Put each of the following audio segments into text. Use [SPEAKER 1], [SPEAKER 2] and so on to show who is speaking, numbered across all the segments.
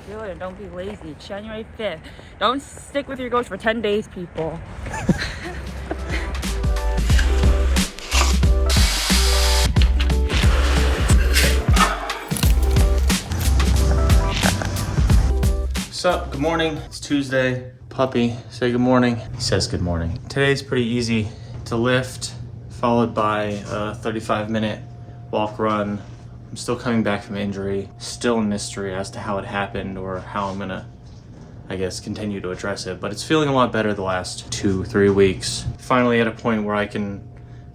[SPEAKER 1] Do it and don't be lazy. It's January 5th. Don't stick with your goals for 10 days, people.
[SPEAKER 2] What's up? Good morning. It's Tuesday. Puppy, say good morning. He says good morning. Today's pretty easy to lift, followed by a 35-minute walk run. I'm still coming back from injury. Still a mystery as to how it happened or how I'm gonna, I guess, continue to address it. But it's feeling a lot better the last 2-3 weeks. Finally at a point where I can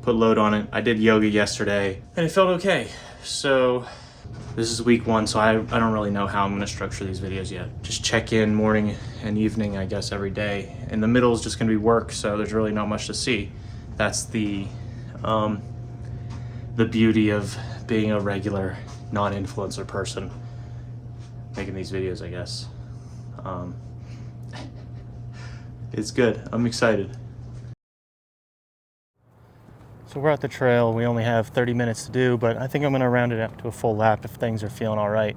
[SPEAKER 2] put load on it. I did yoga yesterday and it felt okay. So this is week 1, so I don't really know how I'm going to structure these videos yet. Just check in morning and evening, I guess, every day. In the middle is just going to be work, so there's really not much to see. That's the beauty of being a regular non-influencer person making these videos, I guess. It's good. I'm excited. So we're at the trail. We only have 30 minutes to do, but I think I'm going to round it up to a full lap if things are feeling all right.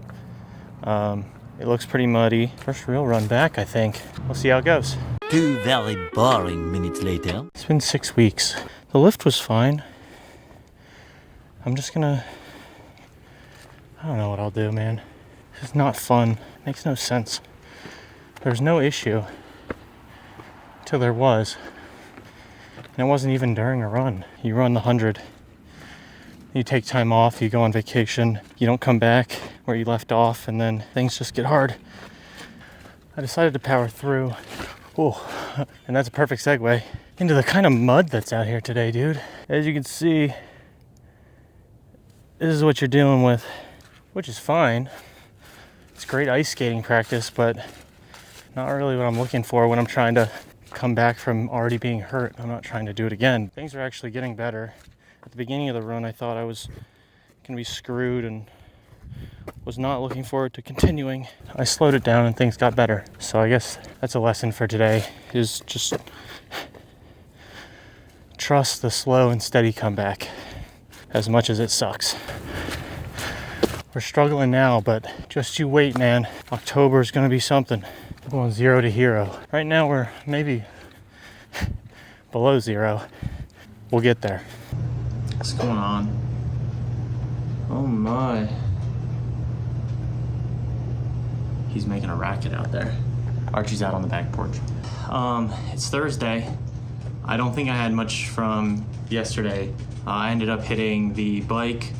[SPEAKER 2] It looks pretty muddy. First real run back, I think. We'll see how it goes.
[SPEAKER 3] 2 very boring minutes later.
[SPEAKER 2] It's been 6 weeks. The lift was fine. I'm just gonna... I don't know what I'll do, man. It's not fun. It makes no sense. There's no issue till there was. And it wasn't even during a run. You run the 100, you take time off, you go on vacation, you don't come back where you left off, and then things just get hard. I decided to power through. Oh, and that's a perfect segue into the kind of mud that's out here today, dude. As you can see, this is what you're dealing with, which is fine. It's great ice skating practice, but not really what I'm looking for when I'm trying to come back from already being hurt. I'm not trying to do it again. Things are actually getting better. At the beginning of the run, I thought I was gonna be screwed and was not looking forward to continuing. I slowed it down and things got better. So I guess that's a lesson for today, is just trust the slow and steady comeback as much as it sucks. We're struggling now, but just you wait, man. October is gonna be something. We're going 0 to hero. Right now we're maybe below 0. We'll get there. What's going on? Oh my. He's making a racket out there. Archie's out on the back porch. It's Thursday. I don't think I had much from yesterday. I ended up hitting the bike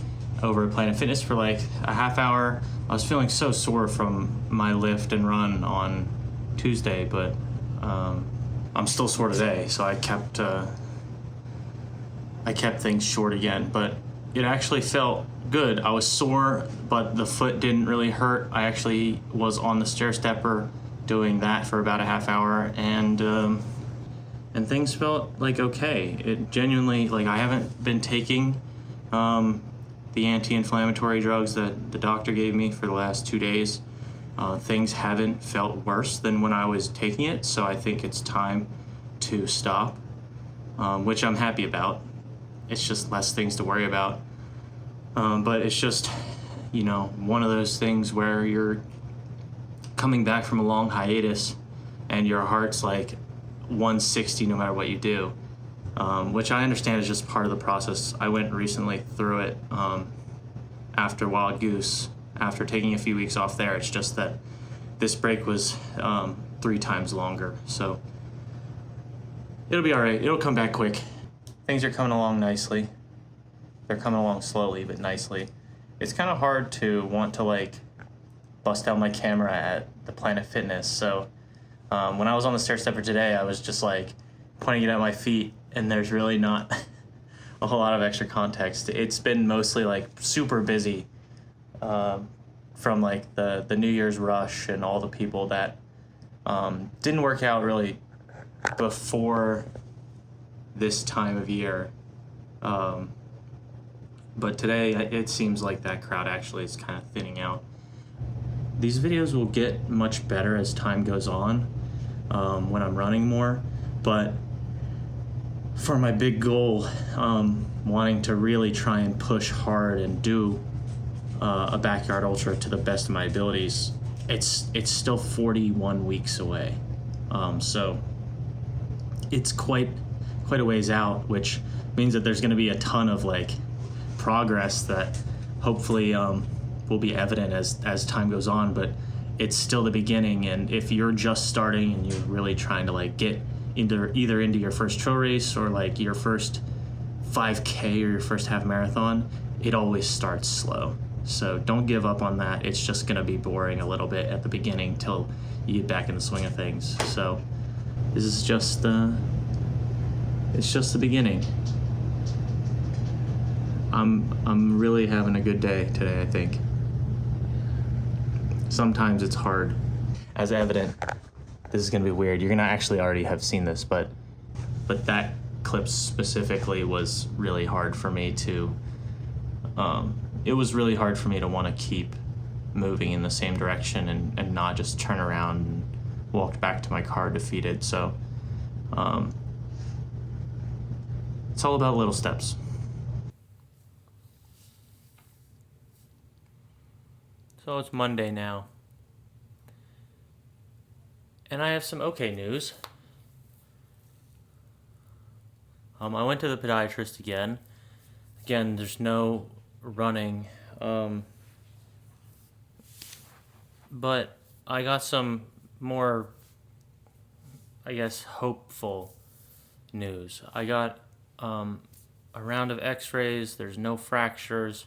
[SPEAKER 2] over at Planet Fitness for like a half hour. I was feeling so sore from my lift and run on Tuesday, but I'm still sore today, so I kept things short again, but it actually felt good. I was sore, but the foot didn't really hurt. I actually was on the stair stepper doing that for about a half hour, and things felt like okay. It genuinely, like, I haven't been taking the anti-inflammatory drugs that the doctor gave me for the last 2 days. Things haven't felt worse than when I was taking it, so I think it's time to stop, which I'm happy about. It's just less things to worry about. But it's just, you know, one of those things where you're coming back from a long hiatus and your heart's like 160 no matter what you do. Which I understand is just part of the process. I went recently through it after Wild Goose, after taking a few weeks off there. It's just that this break was 3 times longer. So it'll be all right. It'll come back quick. Things are coming along nicely. They're coming along slowly, but nicely. It's kind of hard to want to like bust out my camera at the Planet Fitness. So when I was on the stair stepper today, I was just like pointing it at my feet, and there's really not a whole lot of extra context. It's been mostly like super busy from like the New Year's rush and all the people that didn't work out really before this time of year. But today it seems like that crowd actually is kind of thinning out. These videos will get much better as time goes on when I'm running more, but for my big goal, wanting to really try and push hard and do a backyard ultra to the best of my abilities, it's still 41 weeks away. So it's quite a ways out, which means that there's going to be a ton of like progress that hopefully will be evident as time goes on. But it's still the beginning, and if you're just starting and you're really trying to like get either into your first trail race or like your first 5K or your first half marathon, it always starts slow. So don't give up on that. It's just going to be boring a little bit at the beginning till you get back in the swing of things. So this is just it's just the beginning. I'm really having a good day today, I think. Sometimes it's hard. As evident, this is going to be weird. You're going to actually already have seen this, but that clip specifically was really hard for me to it was really hard for me to want to keep moving in the same direction and not just turn around and walk back to my car defeated. So it's all about little steps. So it's Monday now, and I have some okay news. I went to the podiatrist again. Again, there's no running, but I got some more, I guess, hopeful news. I got a round of x-rays. There's no fractures.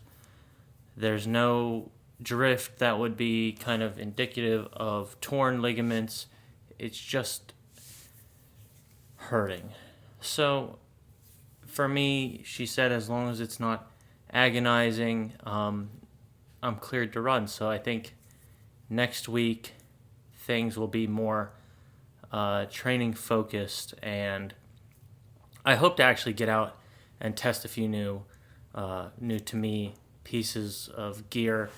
[SPEAKER 2] There's no drift that would be kind of indicative of torn ligaments. It's just hurting. So for me, she said, as long as it's not agonizing, I'm cleared to run. So I think next week things will be more training focused, and I hope to actually get out and test a few new to me pieces of gear.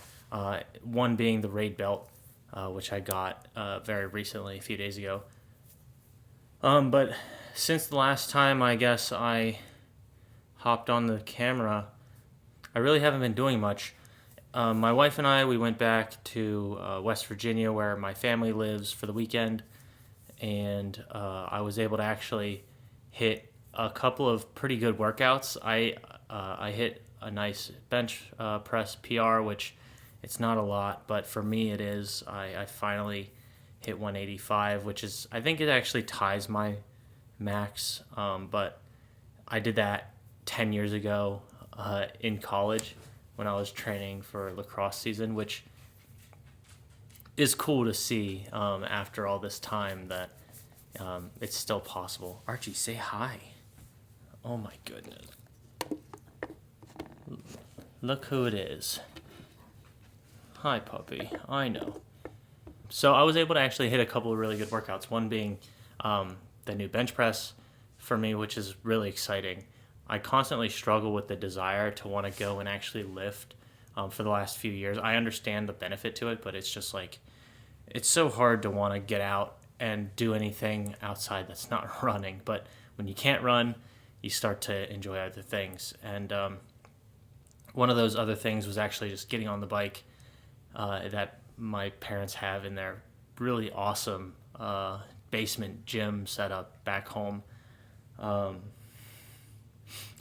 [SPEAKER 2] One being the Raid belt, which I got very recently, a few days ago. But since the last time I guess I hopped on the camera, I really haven't been doing much. My wife and I, we went back to West Virginia where my family lives for the weekend, and I was able to actually hit a couple of pretty good workouts. I hit a nice bench press PR, which it's not a lot, but for me it is. I finally hit 185, which is, I think it actually ties my max, but I did that 10 years ago in college when I was training for lacrosse season, which is cool to see after all this time that it's still possible. Archie, say hi. Oh my goodness. Look who it is. Hi, puppy. I know. So I was able to actually hit a couple of really good workouts, one being the new bench press for me, which is really exciting. I constantly struggle with the desire to want to go and actually lift for the last few years. I understand the benefit to it, but it's just like, it's so hard to want to get out and do anything outside that's not running. But when you can't run, you start to enjoy other things. And one of those other things was actually just getting on the bike that my parents have in their really awesome basement gym setup back home.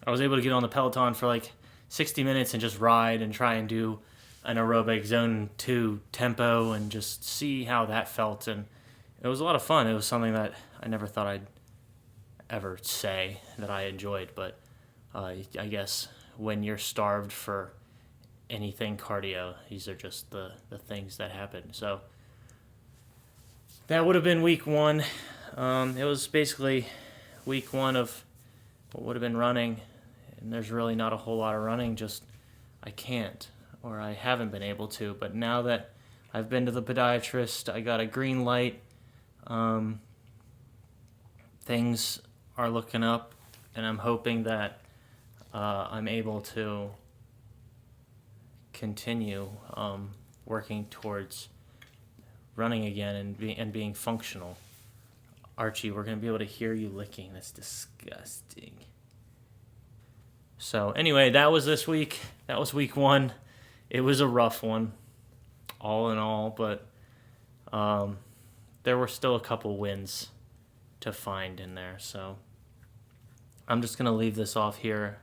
[SPEAKER 2] I was able to get on the Peloton for like 60 minutes and just ride and try and do an aerobic zone 2 tempo and just see how that felt. And it was a lot of fun. It was something that I never thought I'd ever say that I enjoyed, but I guess when you're starved for anything cardio, these are just the things that happen. So that would have been week 1. It was basically week 1 of what would have been running, and there's really not a whole lot of running, just I can't, or I haven't been able to. But now that I've been to the podiatrist, I got a green light, things are looking up, and I'm hoping that I'm able to continue working towards running again and being functional. Archie, we're going to be able to hear you licking. That's disgusting. So anyway, that was this week. That was week 1. It was a rough one, all in all, but there were still a couple wins to find in there. So I'm just going to leave this off here.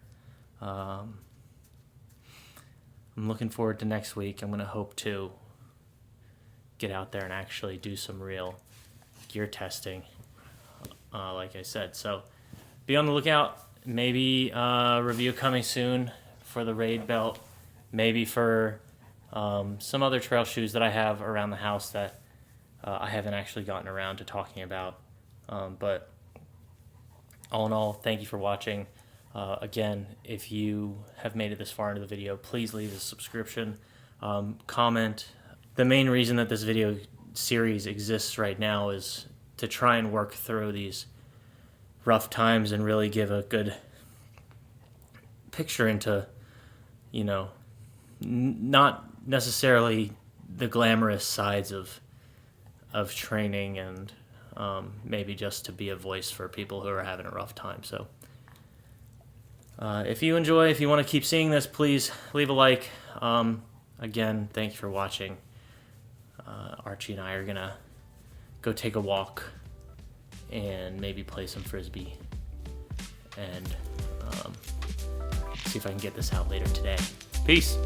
[SPEAKER 2] I'm looking forward to next week. I'm going to hope to get out there and actually do some real gear testing, like I said. So be on the lookout. Maybe a review coming soon for the Raid belt. Maybe for some other trail shoes that I have around the house that I haven't actually gotten around to talking about. But all in all, thank you for watching. Again, if you have made it this far into the video, please leave a subscription, comment. The main reason that this video series exists right now is to try and work through these rough times and really give a good picture into, you know, not necessarily the glamorous sides of training, and maybe just to be a voice for people who are having a rough time. So if you enjoy, if you want to keep seeing this, please leave a like. Again, thank you for watching. Archie and I are gonna go take a walk and maybe play some frisbee and see if I can get this out later today. Peace.